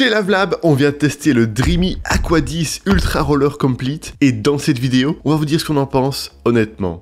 Chez Lavalab, on vient de tester le Dreamy Aqua 10 Ultra Roller Complete et dans cette vidéo, on va vous dire ce qu'on en pense honnêtement.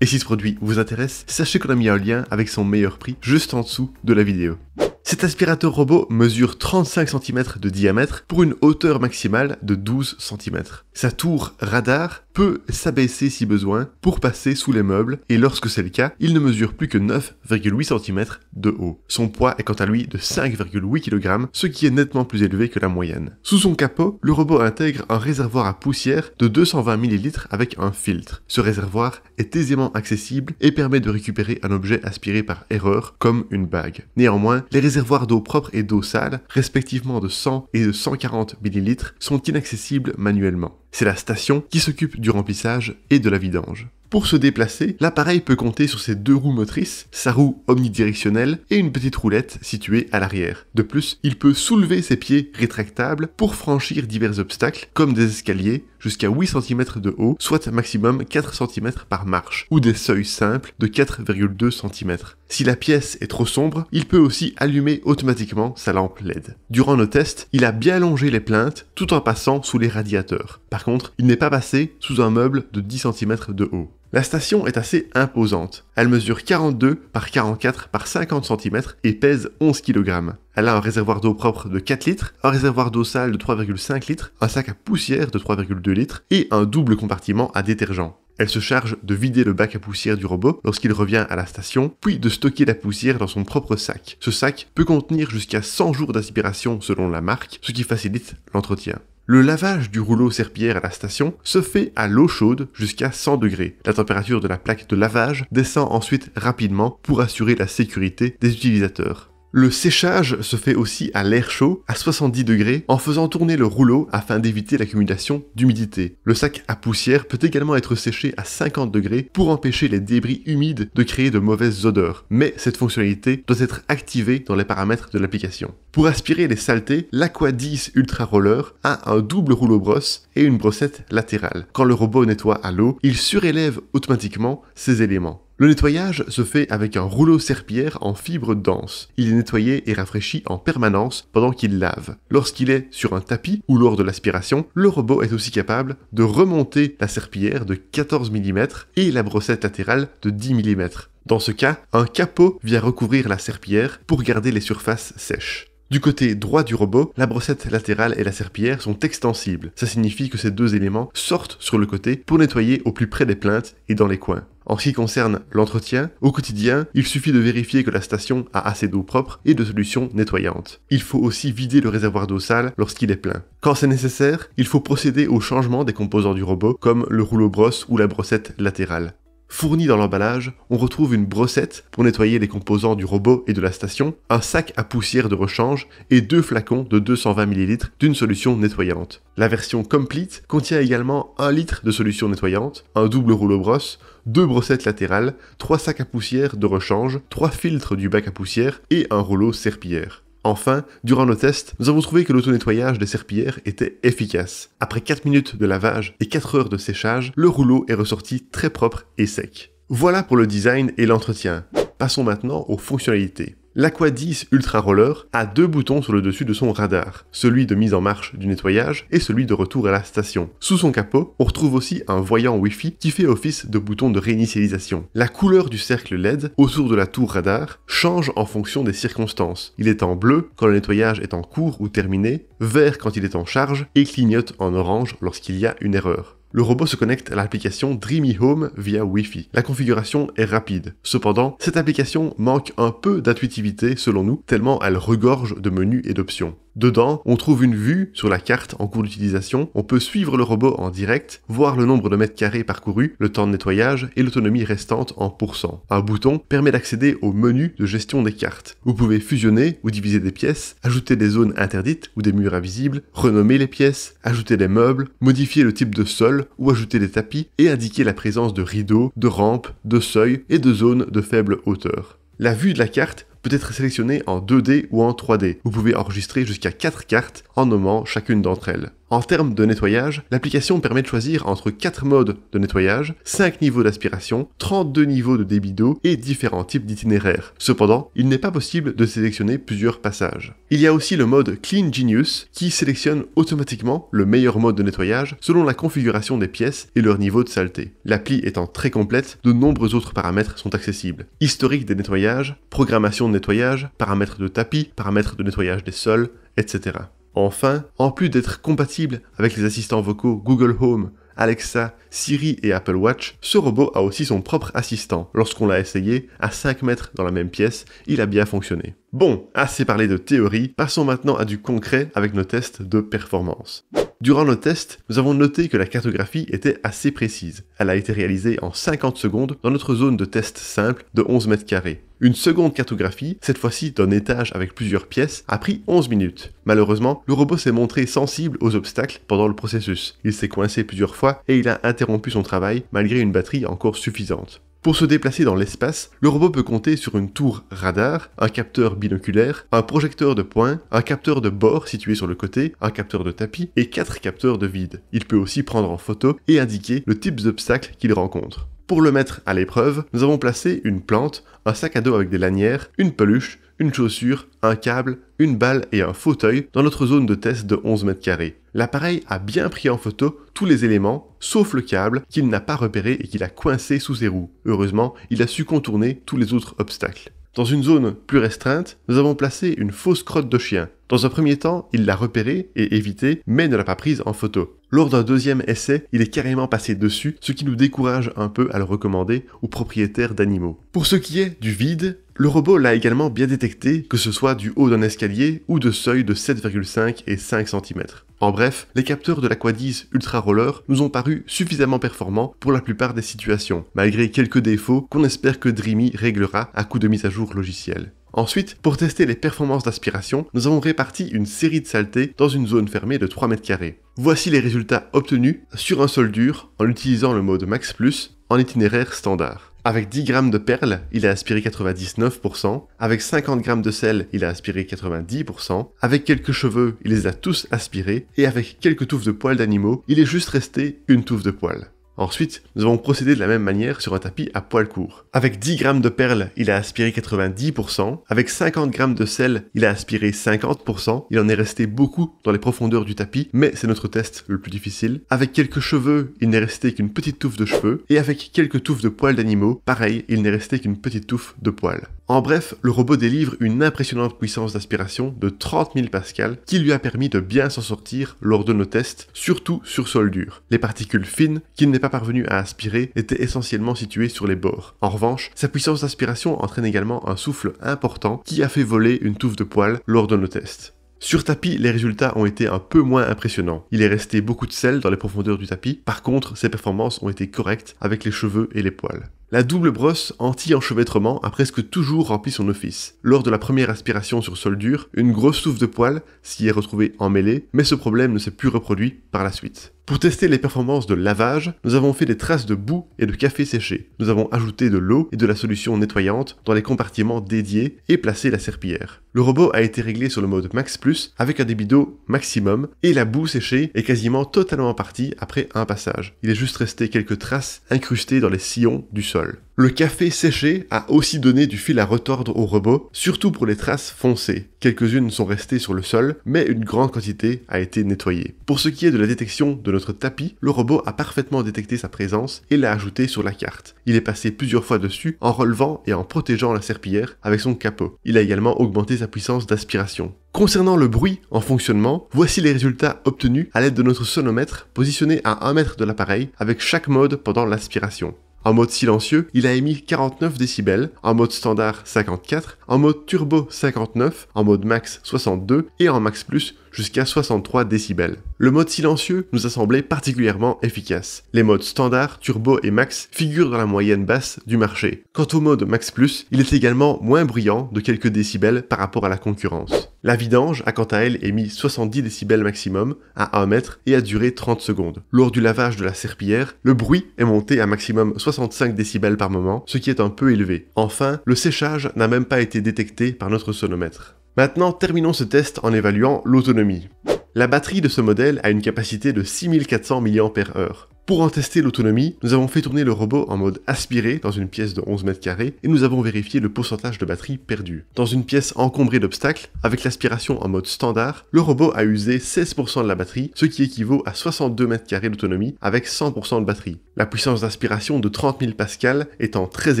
Et si ce produit vous intéresse, sachez qu'on a mis un lien avec son meilleur prix juste en dessous de la vidéo. Cet aspirateur robot mesure 35 cm de diamètre pour une hauteur maximale de 12 cm. Sa tour radar peut s'abaisser si besoin pour passer sous les meubles et lorsque c'est le cas, il ne mesure plus que 9,8 cm de haut. Son poids est quant à lui de 5,8 kg, ce qui est nettement plus élevé que la moyenne. Sous son capot, le robot intègre un réservoir à poussière de 220 ml avec un filtre. Ce réservoir est aisément accessible et permet de récupérer un objet aspiré par erreur comme une bague. Néanmoins, les réservoirs d'eau propre et d'eau sale, respectivement de 100 et de 140 ml, sont inaccessibles manuellement. C'est la station qui s'occupe du remplissage et de la vidange. Pour se déplacer, l'appareil peut compter sur ses deux roues motrices, sa roue omnidirectionnelle et une petite roulette située à l'arrière. De plus, il peut soulever ses pieds rétractables pour franchir divers obstacles comme des escaliers jusqu'à 8 cm de haut, soit maximum 4 cm par marche, ou des seuils simples de 4,2 cm. Si la pièce est trop sombre, il peut aussi allumer automatiquement sa lampe LED. Durant nos tests, il a bien longé les plinthes tout en passant sous les radiateurs. Par contre, il n'est pas passé sous un meuble de 10 cm de haut. La station est assez imposante. Elle mesure 42 par 44 par 50 cm et pèse 11 kg. Elle a un réservoir d'eau propre de 4 litres, un réservoir d'eau sale de 3,5 litres, un sac à poussière de 3,2 litres et un double compartiment à détergent. Elle se charge de vider le bac à poussière du robot lorsqu'il revient à la station, puis de stocker la poussière dans son propre sac. Ce sac peut contenir jusqu'à 100 jours d'aspiration selon la marque, ce qui facilite l'entretien. Le lavage du rouleau serpillière à la station se fait à l'eau chaude jusqu'à 100 degrés. La température de la plaque de lavage descend ensuite rapidement pour assurer la sécurité des utilisateurs. Le séchage se fait aussi à l'air chaud, à 70 degrés, en faisant tourner le rouleau afin d'éviter l'accumulation d'humidité. Le sac à poussière peut également être séché à 50 degrés pour empêcher les débris humides de créer de mauvaises odeurs. Mais cette fonctionnalité doit être activée dans les paramètres de l'application. Pour aspirer les saletés, l'Aqua 10 Ultra Roller a un double rouleau brosse et une brossette latérale. Quand le robot nettoie à l'eau, il surélève automatiquement ces éléments. Le nettoyage se fait avec un rouleau serpillière en fibre dense. Il est nettoyé et rafraîchi en permanence pendant qu'il lave. Lorsqu'il est sur un tapis ou lors de l'aspiration, le robot est aussi capable de remonter la serpillière de 14 mm et la brossette latérale de 10 mm. Dans ce cas, un capot vient recouvrir la serpillière pour garder les surfaces sèches. Du côté droit du robot, la brossette latérale et la serpillière sont extensibles. Ça signifie que ces deux éléments sortent sur le côté pour nettoyer au plus près des plinthes et dans les coins. En ce qui concerne l'entretien, au quotidien, il suffit de vérifier que la station a assez d'eau propre et de solutions nettoyantes. Il faut aussi vider le réservoir d'eau sale lorsqu'il est plein. Quand c'est nécessaire, il faut procéder au changement des composants du robot, comme le rouleau brosse ou la brossette latérale. Fourni dans l'emballage, on retrouve une brossette pour nettoyer les composants du robot et de la station, un sac à poussière de rechange et 2 flacons de 220 ml d'une solution nettoyante. La version Complete contient également 1 litre de solution nettoyante, un double rouleau brosse, 2 brossettes latérales, 3 sacs à poussière de rechange, 3 filtres du bac à poussière et un rouleau serpillière. Enfin, durant nos tests, nous avons trouvé que l'auto-nettoyage des serpillières était efficace. Après 4 minutes de lavage et 4 heures de séchage, le rouleau est ressorti très propre et sec. Voilà pour le design et l'entretien. Passons maintenant aux fonctionnalités. L'Aqua 10 Ultra Roller a 2 boutons sur le dessus de son radar, celui de mise en marche du nettoyage et celui de retour à la station. Sous son capot, on retrouve aussi un voyant Wi-Fi qui fait office de bouton de réinitialisation. La couleur du cercle LED autour de la tour radar change en fonction des circonstances. Il est en bleu quand le nettoyage est en cours ou terminé, vert quand il est en charge et clignote en orange lorsqu'il y a une erreur. Le robot se connecte à l'application Dreamy Home via Wi-Fi. La configuration est rapide. Cependant, cette application manque un peu d'intuitivité selon nous, tellement elle regorge de menus et d'options. Dedans, on trouve une vue sur la carte en cours d'utilisation, on peut suivre le robot en direct, voir le nombre de mètres carrés parcourus, le temps de nettoyage et l'autonomie restante en pourcent. Un bouton permet d'accéder au menu de gestion des cartes. Vous pouvez fusionner ou diviser des pièces, ajouter des zones interdites ou des murs invisibles, renommer les pièces, ajouter des meubles, modifier le type de sol ou ajouter des tapis et indiquer la présence de rideaux, de rampes, de seuils et de zones de faible hauteur. La vue de la carte peut être sélectionnée en 2D ou en 3D. Vous pouvez enregistrer jusqu'à 4 cartes en nommant chacune d'entre elles. En termes de nettoyage, l'application permet de choisir entre 4 modes de nettoyage, 5 niveaux d'aspiration, 32 niveaux de débit d'eau et différents types d'itinéraires. Cependant, il n'est pas possible de sélectionner plusieurs passages. Il y a aussi le mode Clean Genius qui sélectionne automatiquement le meilleur mode de nettoyage selon la configuration des pièces et leur niveau de saleté. L'appli étant très complète, de nombreux autres paramètres sont accessibles. Historique des nettoyages, programmation de nettoyage, paramètres de tapis, paramètres de nettoyage des sols, etc. Enfin, en plus d'être compatible avec les assistants vocaux Google Home, Alexa, Siri et Apple Watch, ce robot a aussi son propre assistant. Lorsqu'on l'a essayé, à 5 mètres dans la même pièce, il a bien fonctionné. Bon, assez parlé de théorie, passons maintenant à du concret avec nos tests de performance. Durant nos tests, nous avons noté que la cartographie était assez précise. Elle a été réalisée en 50 secondes dans notre zone de test simple de 11 mètres carrés. Une seconde cartographie, cette fois-ci d'un étage avec plusieurs pièces, a pris 11 minutes. Malheureusement, le robot s'est montré sensible aux obstacles pendant le processus. Il s'est coincé plusieurs fois et il a interrompu son travail malgré une batterie encore suffisante. Pour se déplacer dans l'espace, le robot peut compter sur une tour radar, un capteur binoculaire, un projecteur de points, un capteur de bord situé sur le côté, un capteur de tapis et 4 capteurs de vide. Il peut aussi prendre en photo et indiquer le type d'obstacle qu'il rencontre. Pour le mettre à l'épreuve, nous avons placé une plante, un sac à dos avec des lanières, une peluche, une chaussure, un câble, une balle et un fauteuil dans notre zone de test de 11 mètres carrés. L'appareil a bien pris en photo tous les éléments, sauf le câble qu'il n'a pas repéré et qu'il a coincé sous ses roues. Heureusement, il a su contourner tous les autres obstacles. Dans une zone plus restreinte, nous avons placé une fausse crotte de chien. Dans un premier temps, il l'a repérée et évitée, mais ne l'a pas prise en photo. Lors d'un deuxième essai, il est carrément passé dessus, ce qui nous décourage un peu à le recommander aux propriétaires d'animaux. Pour ce qui est du vide, le robot l'a également bien détecté, que ce soit du haut d'un escalier ou de seuils de 7,5 et 5 cm. En bref, les capteurs de l'Aqua10 Ultra Roller nous ont paru suffisamment performants pour la plupart des situations, malgré quelques défauts qu'on espère que Dreamy réglera à coup de mise à jour logicielle. Ensuite, pour tester les performances d'aspiration, nous avons réparti une série de saletés dans une zone fermée de 3 mètres carrés. Voici les résultats obtenus sur un sol dur en utilisant le mode Max Plus en itinéraire standard. Avec 10 grammes de perles, il a aspiré 99%. Avec 50 grammes de sel, il a aspiré 90%. Avec quelques cheveux, il les a tous aspirés. Et avec quelques touffes de poils d'animaux, il est juste resté une touffe de poils. Ensuite, nous avons procédé de la même manière sur un tapis à poils courts. Avec 10 grammes de perles, il a aspiré 90%. Avec 50 grammes de sel, il a aspiré 50%. Il en est resté beaucoup dans les profondeurs du tapis, mais c'est notre test le plus difficile. Avec quelques cheveux, il n'est resté qu'une petite touffe de cheveux. Et avec quelques touffes de poils d'animaux, pareil, il n'est resté qu'une petite touffe de poils. En bref, le robot délivre une impressionnante puissance d'aspiration de 30 000 pascal qui lui a permis de bien s'en sortir lors de nos tests, surtout sur sol dur. Les particules fines, qu'il n'est pas parvenu à aspirer, étaient essentiellement situées sur les bords. En revanche, sa puissance d'aspiration entraîne également un souffle important qui a fait voler une touffe de poils lors de nos tests. Sur tapis, les résultats ont été un peu moins impressionnants. Il est resté beaucoup de sel dans les profondeurs du tapis, par contre, ses performances ont été correctes avec les cheveux et les poils. La double brosse anti-enchevêtrement a presque toujours rempli son office. Lors de la première aspiration sur sol dur, une grosse touffe de poils s'y est retrouvée emmêlée, mais ce problème ne s'est plus reproduit par la suite. Pour tester les performances de lavage, nous avons fait des traces de boue et de café séché. Nous avons ajouté de l'eau et de la solution nettoyante dans les compartiments dédiés et placé la serpillière. Le robot a été réglé sur le mode Max Plus avec un débit d'eau maximum et la boue séchée est quasiment totalement partie après un passage. Il est juste resté quelques traces incrustées dans les sillons du sol. Le café séché a aussi donné du fil à retordre au robot, surtout pour les traces foncées. Quelques-unes sont restées sur le sol, mais une grande quantité a été nettoyée. Pour ce qui est de la détection de notre tapis, le robot a parfaitement détecté sa présence et l'a ajouté sur la carte. Il est passé plusieurs fois dessus en relevant et en protégeant la serpillière avec son capot. Il a également augmenté sa puissance d'aspiration. Concernant le bruit en fonctionnement, voici les résultats obtenus à l'aide de notre sonomètre positionné à 1 mètre de l'appareil avec chaque mode pendant l'aspiration. En mode silencieux, il a émis 49 décibels, en mode standard 54, en mode turbo 59, en mode max 62 et en max plus jusqu'à 63 décibels. Le mode silencieux nous a semblé particulièrement efficace. Les modes standard, turbo et max figurent dans la moyenne basse du marché. Quant au mode max plus, il est également moins bruyant de quelques décibels par rapport à la concurrence. La vidange a quant à elle émis 70 décibels maximum à 1 mètre et a duré 30 secondes. Lors du lavage de la serpillière, le bruit est monté à maximum 65 décibels par moment, ce qui est un peu élevé. Enfin, le séchage n'a même pas été détecté par notre sonomètre. Maintenant, terminons ce test en évaluant l'autonomie. La batterie de ce modèle a une capacité de 6400 mAh. Pour en tester l'autonomie, nous avons fait tourner le robot en mode aspiré dans une pièce de 11 mètres carrés et nous avons vérifié le pourcentage de batterie perdu. Dans une pièce encombrée d'obstacles, avec l'aspiration en mode standard, le robot a usé 16% de la batterie, ce qui équivaut à 62 mètres carrés d'autonomie avec 100% de batterie. La puissance d'aspiration de 30 000 pascal étant très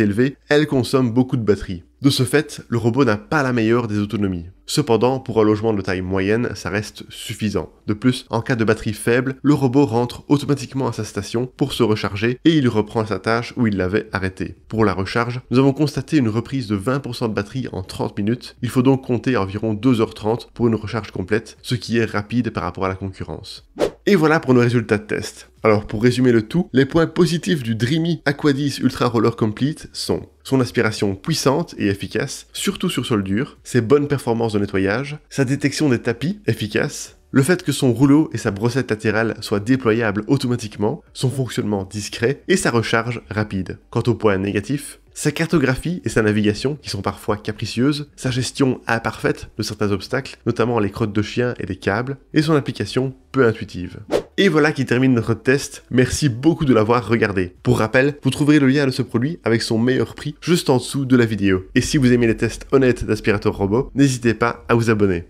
élevée, elle consomme beaucoup de batterie. De ce fait, le robot n'a pas la meilleure des autonomies. Cependant, pour un logement de taille moyenne, ça reste suffisant. De plus, en cas de batterie faible, le robot rentre automatiquement à sa station pour se recharger et il reprend sa tâche où il l'avait arrêtée. Pour la recharge, nous avons constaté une reprise de 20% de batterie en 30 minutes. Il faut donc compter environ 2h30 pour une recharge complète, ce qui est rapide par rapport à la concurrence. Et voilà pour nos résultats de test. Alors pour résumer le tout, les points positifs du Dreamy Aqua 10 Ultra Roller Complete sont son aspiration puissante et efficace, surtout sur sol dur, ses bonnes performances de nettoyage, sa détection des tapis efficace, le fait que son rouleau et sa brossette latérale soient déployables automatiquement, son fonctionnement discret et sa recharge rapide. Quant aux points négatifs, sa cartographie et sa navigation, qui sont parfois capricieuses, sa gestion imparfaite de certains obstacles, notamment les crottes de chien et les câbles, et son application peu intuitive. Et voilà qui termine notre test, merci beaucoup de l'avoir regardé. Pour rappel, vous trouverez le lien de ce produit avec son meilleur prix juste en dessous de la vidéo. Et si vous aimez les tests honnêtes d'aspirateur robot, n'hésitez pas à vous abonner.